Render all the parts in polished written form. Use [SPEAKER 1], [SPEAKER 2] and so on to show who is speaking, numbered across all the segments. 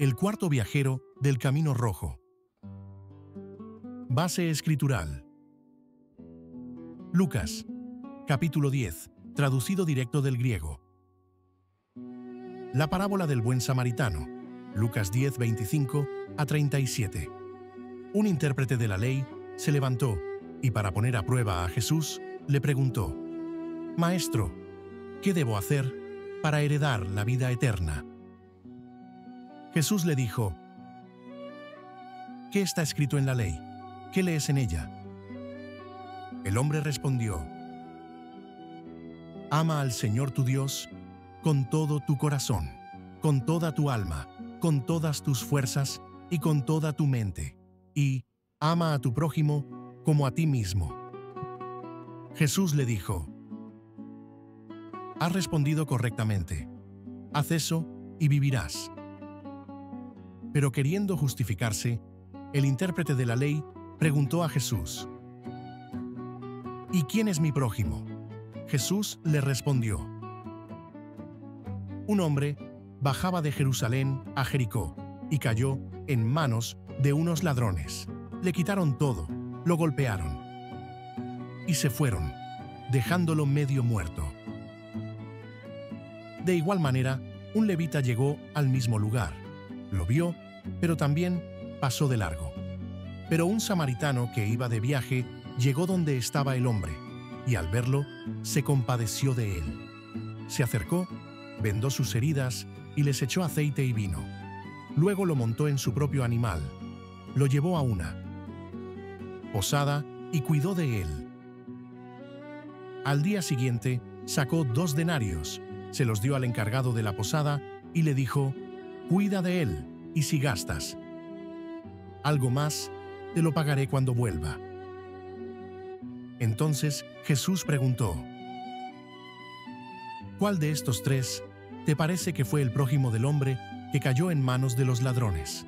[SPEAKER 1] El cuarto viajero del Camino Rojo. Base escritural. Lucas, capítulo 10, traducido directo del griego. La parábola del buen samaritano, Lucas 10, 25 a 37. Un intérprete de la ley se levantó y para poner a prueba a Jesús, le preguntó: «Maestro, ¿qué debo hacer para heredar la vida eterna?» Jesús le dijo: «¿Qué está escrito en la ley? ¿Qué lees en ella?» El hombre respondió: «Ama al Señor tu Dios con todo tu corazón, con toda tu alma, con todas tus fuerzas y con toda tu mente, y ama a tu prójimo como a ti mismo». Jesús le dijo: «Has respondido correctamente. Haz eso y vivirás». Pero queriendo justificarse, el intérprete de la ley preguntó a Jesús: «¿Y quién es mi prójimo?» Jesús le respondió: «Un hombre bajaba de Jerusalén a Jericó y cayó en manos de unos ladrones. Le quitaron todo, lo golpearon y se fueron, dejándolo medio muerto. De igual manera, un levita llegó al mismo lugar. Lo vio, pero también pasó de largo. Pero un samaritano que iba de viaje llegó donde estaba el hombre, y al verlo, se compadeció de él. Se acercó, vendó sus heridas y les echó aceite y vino. Luego lo montó en su propio animal, lo llevó a una posada y cuidó de él. Al día siguiente, sacó 2 denarios, se los dio al encargado de la posada y le dijo: «Cuida de él, y si gastas algo más, te lo pagaré cuando vuelva». Entonces Jesús preguntó: «¿Cuál de estos 3 te parece que fue el prójimo del hombre que cayó en manos de los ladrones?»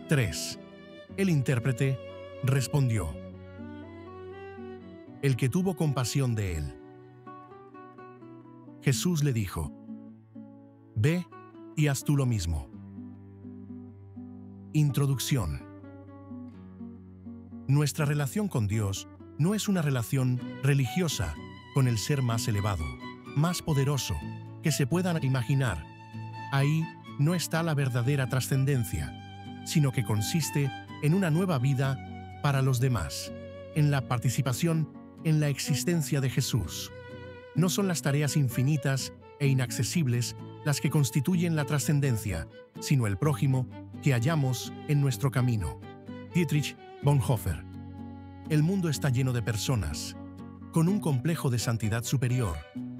[SPEAKER 1] 3. El intérprete respondió: «El que tuvo compasión de él». Jesús le dijo: «Ve y haz tú lo mismo». Introducción. Nuestra relación con Dios no es una relación religiosa con el ser más elevado, más poderoso que se puedan imaginar. Ahí no está la verdadera trascendencia, sino que consiste en una nueva vida para los demás, en la participación en la existencia de Jesús. No son las tareas infinitas e inaccesibles las que constituyen la trascendencia, sino el prójimo que hallamos en nuestro camino. Dietrich Bonhoeffer. El mundo está lleno de personas con un complejo de santidad superior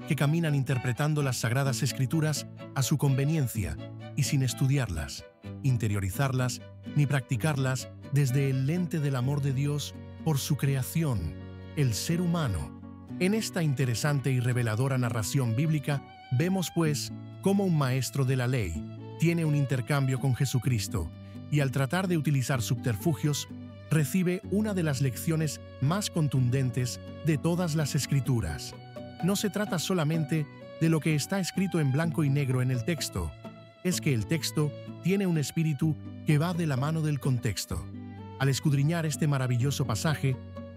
[SPEAKER 1] que caminan interpretando las sagradas escrituras a su conveniencia y sin estudiarlas, interiorizarlas ni practicarlas desde el lente del amor de Dios por su creación, el ser humano. En esta interesante y reveladora narración bíblica vemos, pues, cómo un maestro de la ley tiene un intercambio con Jesucristo y al tratar de utilizar subterfugios, recibe una de las lecciones más contundentes de todas las Escrituras. No se trata solamente de lo que está escrito en blanco y negro en el texto, es que el texto tiene un espíritu que va de la mano del contexto. Al escudriñar este maravilloso pasaje,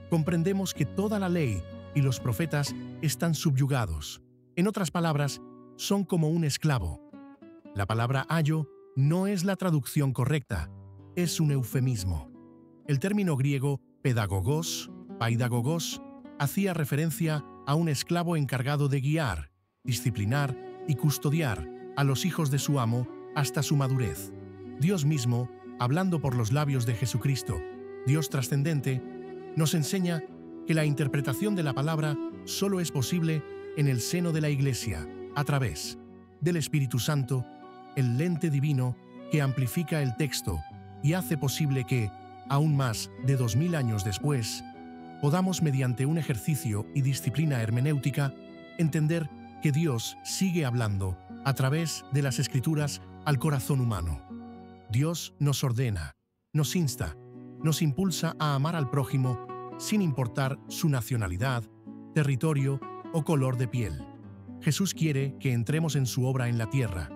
[SPEAKER 1] comprendemos que toda la ley y los profetas están subyugados. En otras palabras, son como un esclavo. La palabra ayo no es la traducción correcta, es un eufemismo. El término griego pedagogos, paidagogos, hacía referencia a un esclavo encargado de guiar, disciplinar y custodiar a los hijos de su amo hasta su madurez. Dios mismo, hablando por los labios de Jesucristo, Dios trascendente, nos enseña que la interpretación de la palabra solo es posible en el seno de la Iglesia, a través del Espíritu Santo, el lente divino que amplifica el texto y hace posible que, aún más de 2000 años después, podamos, mediante un ejercicio y disciplina hermenéutica, entender que Dios sigue hablando a través de las Escrituras al corazón humano. Dios nos ordena, nos insta, nos impulsa a amar al prójimo sin importar su nacionalidad, territorio o color de piel. Jesús quiere que entremos en su obra en la tierra,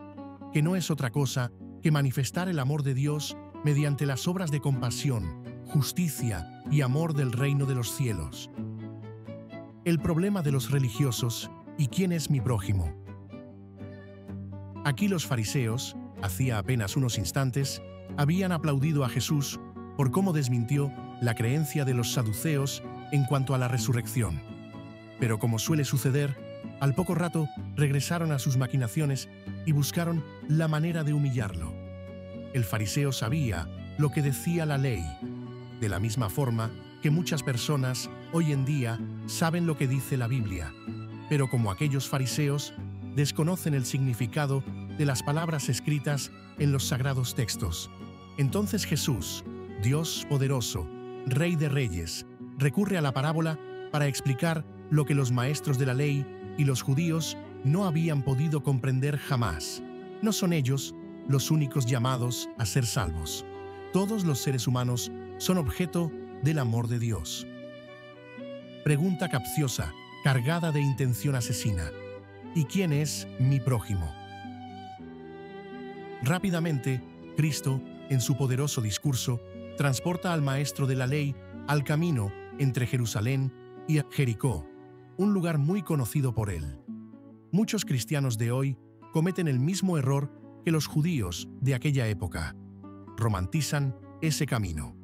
[SPEAKER 1] que no es otra cosa que manifestar el amor de Dios mediante las obras de compasión, justicia y amor del reino de los cielos. El problema de los religiosos y quién es mi prójimo. Aquí los fariseos, hacía apenas unos instantes, habían aplaudido a Jesús por cómo desmintió la creencia de los saduceos en cuanto a la resurrección. Pero como suele suceder, al poco rato regresaron a sus maquinaciones y buscaron la manera de humillarlo. El fariseo sabía lo que decía la ley, de la misma forma que muchas personas hoy en día saben lo que dice la Biblia, pero como aquellos fariseos desconocen el significado de las palabras escritas en los sagrados textos. Entonces Jesús, Dios poderoso, Rey de Reyes, recurre a la parábola para explicar lo que los maestros de la ley y los judíos no habían podido comprender jamás. No son ellos los únicos llamados a ser salvos. Todos los seres humanos son objeto del amor de Dios. Pregunta capciosa, cargada de intención asesina. ¿Y quién es mi prójimo? Rápidamente, Cristo, en su poderoso discurso, transporta al maestro de la ley al camino entre Jerusalén y Jericó, un lugar muy conocido por él. Muchos cristianos de hoy cometen el mismo error que los judíos de aquella época. Romantizan ese camino.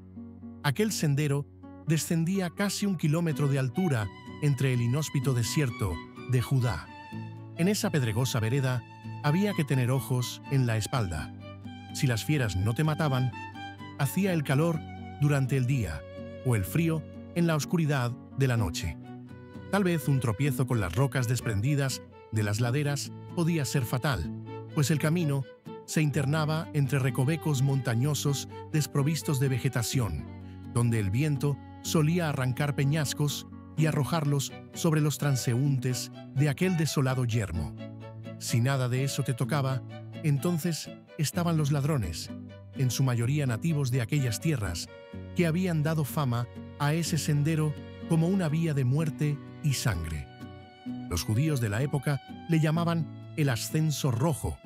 [SPEAKER 1] Aquel sendero descendía casi 1 kilómetro de altura entre el inhóspito desierto de Judá. En esa pedregosa vereda había que tener ojos en la espalda. Si las fieras no te mataban, hacía el calor durante el día o el frío en la oscuridad de la noche. Tal vez un tropiezo con las rocas desprendidas de las laderas podía ser fatal, pues el camino se internaba entre recovecos montañosos desprovistos de vegetación, donde el viento solía arrancar peñascos y arrojarlos sobre los transeúntes de aquel desolado yermo. Si nada de eso te tocaba, entonces estaban los ladrones, en su mayoría nativos de aquellas tierras, que habían dado fama a ese sendero como una vía de muerte y sangre. Los judíos de la época le llamaban el ascenso rojo,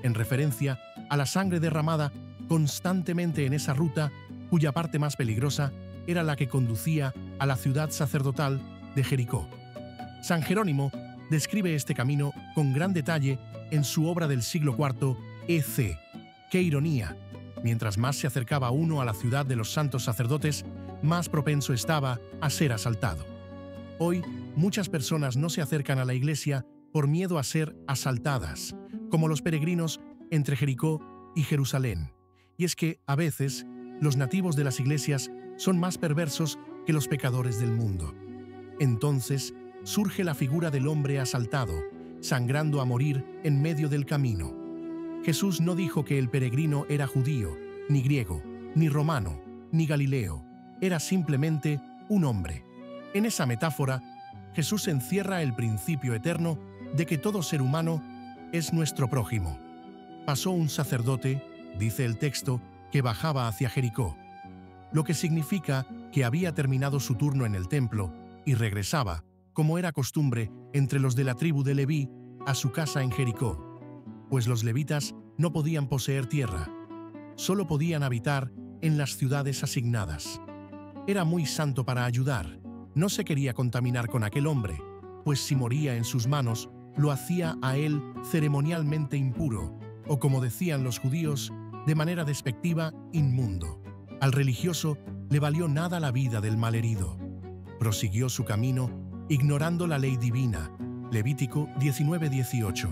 [SPEAKER 1] en referencia a la sangre derramada constantemente en esa ruta, cuya parte más peligrosa era la que conducía a la ciudad sacerdotal de Jericó. San Jerónimo describe este camino con gran detalle en su obra del siglo IV e.C. ¡Qué ironía! Mientras más se acercaba uno a la ciudad de los santos sacerdotes, más propenso estaba a ser asaltado. Hoy, muchas personas no se acercan a la iglesia por miedo a ser asaltadas, como los peregrinos entre Jericó y Jerusalén. Y es que, a veces, los nativos de las iglesias son más perversos que los pecadores del mundo. Entonces, surge la figura del hombre asaltado, sangrando a morir en medio del camino. Jesús no dijo que el peregrino era judío, ni griego, ni romano, ni galileo. Era simplemente un hombre. En esa metáfora, Jesús encierra el principio eterno de que todo ser humano es nuestro prójimo. Pasó un sacerdote, dice el texto, que bajaba hacia Jericó, lo que significa que había terminado su turno en el templo y regresaba, como era costumbre entre los de la tribu de Leví, a su casa en Jericó, pues los levitas no podían poseer tierra, solo podían habitar en las ciudades asignadas. Era muy santo para ayudar, no se quería contaminar con aquel hombre, pues si moría en sus manos, lo hacía a él ceremonialmente impuro, o como decían los judíos, de manera despectiva, inmundo. Al religioso le valió nada la vida del malherido. Prosiguió su camino, ignorando la ley divina, Levítico 19:18.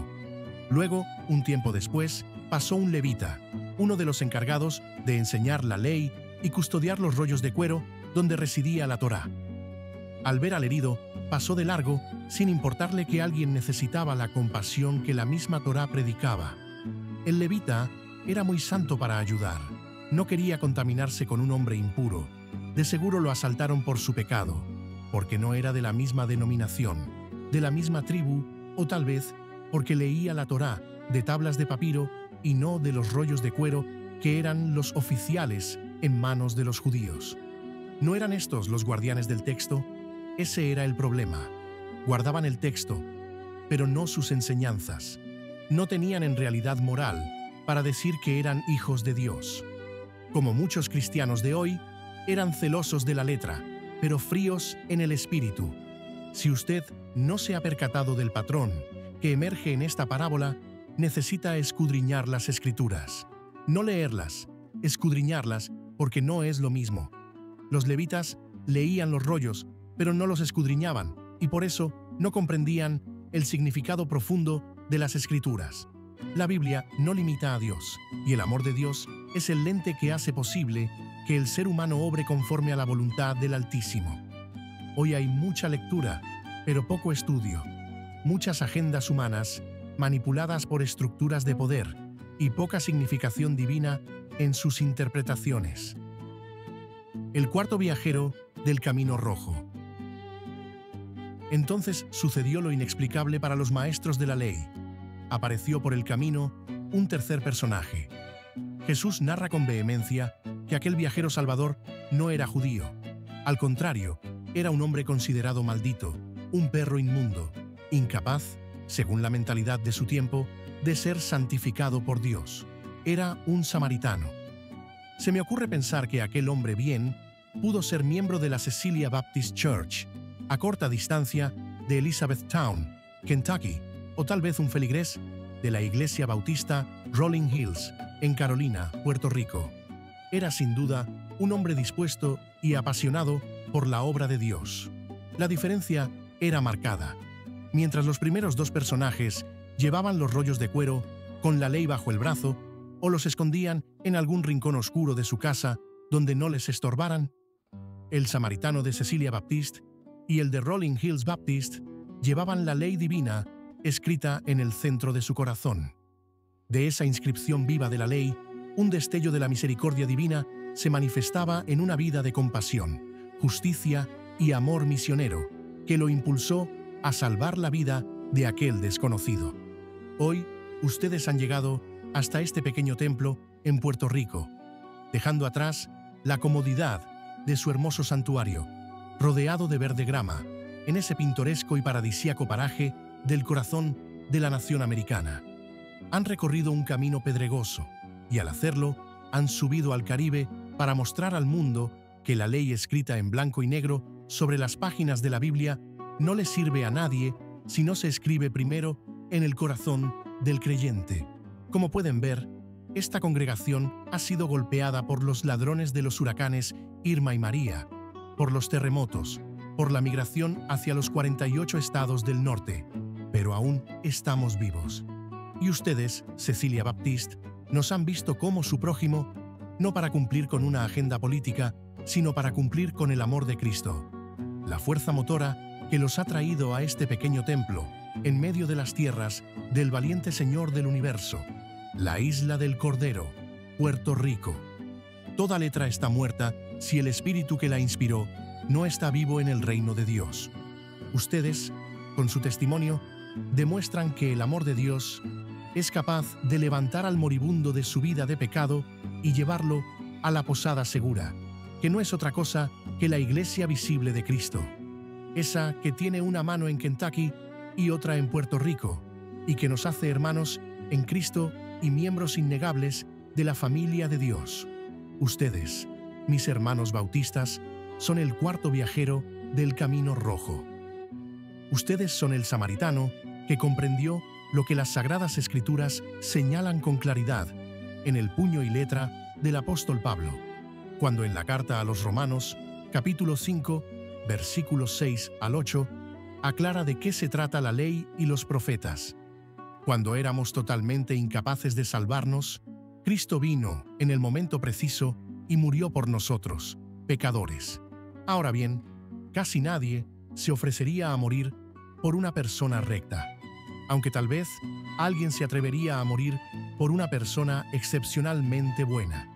[SPEAKER 1] Luego, un tiempo después, pasó un levita, uno de los encargados de enseñar la ley y custodiar los rollos de cuero donde residía la Torá. Al ver al herido, pasó de largo, sin importarle que alguien necesitaba la compasión que la misma Torá predicaba. El levita era muy santo para ayudar. No quería contaminarse con un hombre impuro. De seguro lo asaltaron por su pecado, porque no era de la misma denominación, de la misma tribu, o tal vez porque leía la Torá de tablas de papiro y no de los rollos de cuero que eran los oficiales en manos de los judíos. ¿No eran estos los guardianes del texto? Ese era el problema. Guardaban el texto, pero no sus enseñanzas. No tenían en realidad moral, para decir que eran hijos de Dios. Como muchos cristianos de hoy, eran celosos de la letra, pero fríos en el espíritu. Si usted no se ha percatado del patrón que emerge en esta parábola, necesita escudriñar las Escrituras. No leerlas, escudriñarlas, porque no es lo mismo. Los levitas leían los rollos, pero no los escudriñaban, y por eso no comprendían el significado profundo de las Escrituras. La Biblia no limita a Dios, y el amor de Dios es el lente que hace posible que el ser humano obre conforme a la voluntad del Altísimo. Hoy hay mucha lectura, pero poco estudio. Muchas agendas humanas manipuladas por estructuras de poder y poca significación divina en sus interpretaciones. El cuarto viajero del Camino Rojo. Entonces sucedió lo inexplicable para los maestros de la ley. Apareció por el camino un tercer personaje. Jesús narra con vehemencia que aquel viajero salvador no era judío. Al contrario, era un hombre considerado maldito, un perro inmundo, incapaz, según la mentalidad de su tiempo, de ser santificado por Dios. Era un samaritano. Se me ocurre pensar que aquel hombre bien pudo ser miembro de la Cecilia Baptist Church, a corta distancia de Elizabethtown, Kentucky, o tal vez un feligrés de la Iglesia Bautista Rolling Hills, en Carolina, Puerto Rico. Era sin duda un hombre dispuesto y apasionado por la obra de Dios. La diferencia era marcada. Mientras los primeros dos personajes llevaban los rollos de cuero con la ley bajo el brazo o los escondían en algún rincón oscuro de su casa donde no les estorbaran, el samaritano de Cecilia Baptist y el de Rolling Hills Baptist llevaban la ley divina escrita en el centro de su corazón. De esa inscripción viva de la ley, un destello de la misericordia divina se manifestaba en una vida de compasión, justicia y amor misionero que lo impulsó a salvar la vida de aquel desconocido. Hoy, ustedes han llegado hasta este pequeño templo en Puerto Rico, dejando atrás la comodidad de su hermoso santuario, rodeado de verde grama, en ese pintoresco y paradisíaco paraje del corazón de la nación americana. Han recorrido un camino pedregoso y al hacerlo han subido al Caribe para mostrar al mundo que la ley escrita en blanco y negro sobre las páginas de la Biblia no le sirve a nadie si no se escribe primero en el corazón del creyente. Como pueden ver, esta congregación ha sido golpeada por los ladrones de los huracanes Irma y María, por los terremotos, por la migración hacia los 48 estados del norte, pero aún estamos vivos. Y ustedes, Cecilia Baptist, nos han visto como su prójimo, no para cumplir con una agenda política, sino para cumplir con el amor de Cristo, la fuerza motora que los ha traído a este pequeño templo, en medio de las tierras del valiente Señor del universo, la isla del Cordero, Puerto Rico. Toda letra está muerta si el espíritu que la inspiró no está vivo en el reino de Dios. Ustedes, con su testimonio, demuestran que el amor de Dios es capaz de levantar al moribundo de su vida de pecado y llevarlo a la posada segura, que no es otra cosa que la iglesia visible de Cristo, esa que tiene una mano en Kentucky y otra en Puerto Rico, y que nos hace hermanos en Cristo y miembros innegables de la familia de Dios. Ustedes, mis hermanos bautistas, son el cuarto viajero del Camino Rojo. Ustedes son el samaritano que comprendió lo que las Sagradas Escrituras señalan con claridad en el puño y letra del apóstol Pablo, cuando en la carta a los Romanos, capítulo 5, versículos 6 al 8, aclara de qué se trata la ley y los profetas. Cuando éramos totalmente incapaces de salvarnos, Cristo vino en el momento preciso y murió por nosotros, pecadores. Ahora bien, casi nadie se ofrecería a morir por una persona recta, aunque tal vez alguien se atrevería a morir por una persona excepcionalmente buena.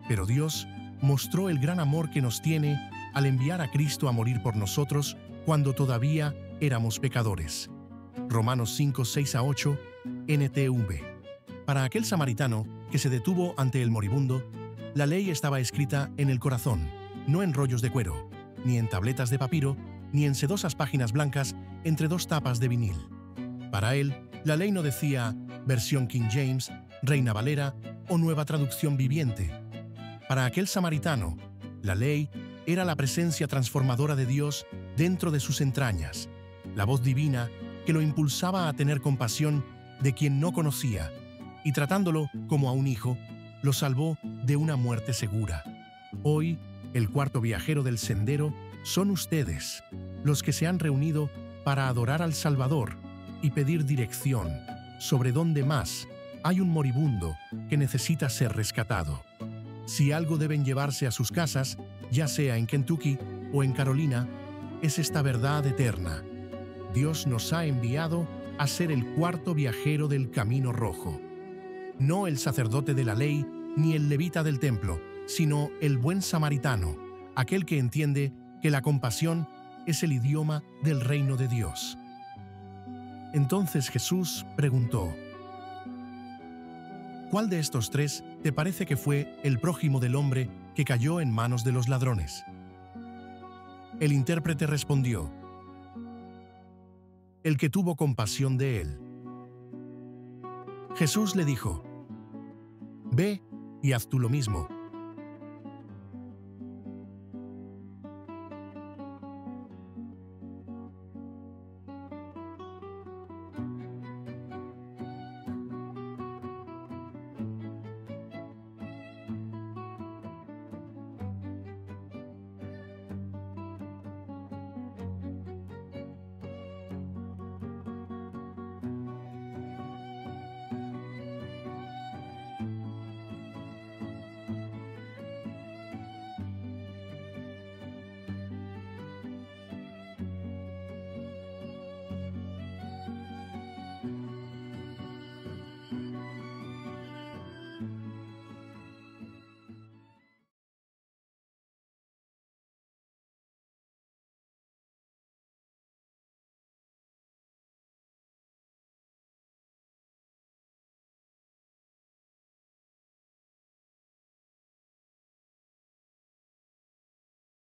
[SPEAKER 1] Pero Dios mostró el gran amor que nos tiene al enviar a Cristo a morir por nosotros cuando todavía éramos pecadores. Romanos 5, 6 a 8, NTV. Para aquel samaritano que se detuvo ante el moribundo, la ley estaba escrita en el corazón, no en rollos de cuero, ni en tabletas de papiro, ni en sedosas páginas blancas entre dos tapas de vinil. Para él, la ley no decía, versión King James, Reina Valera o Nueva Traducción Viviente. Para aquel samaritano, la ley era la presencia transformadora de Dios dentro de sus entrañas, la voz divina que lo impulsaba a tener compasión de quien no conocía y tratándolo como a un hijo, lo salvó de una muerte segura. Hoy, el cuarto viajero del sendero son ustedes, los que se han reunido para adorar al Salvador y pedir dirección sobre dónde más hay un moribundo que necesita ser rescatado. Si algo deben llevarse a sus casas, ya sea en Kentucky o en Carolina, es esta verdad eterna. Dios nos ha enviado a ser el cuarto viajero del Camino Rojo. No el sacerdote de la ley ni el levita del templo, sino el buen samaritano, aquel que entiende que la compasión es el idioma del reino de Dios. Entonces Jesús preguntó: ¿cuál de estos tres te parece que fue el prójimo del hombre que cayó en manos de los ladrones? El intérprete respondió: el que tuvo compasión de él. Jesús le dijo: ve y haz tú lo mismo.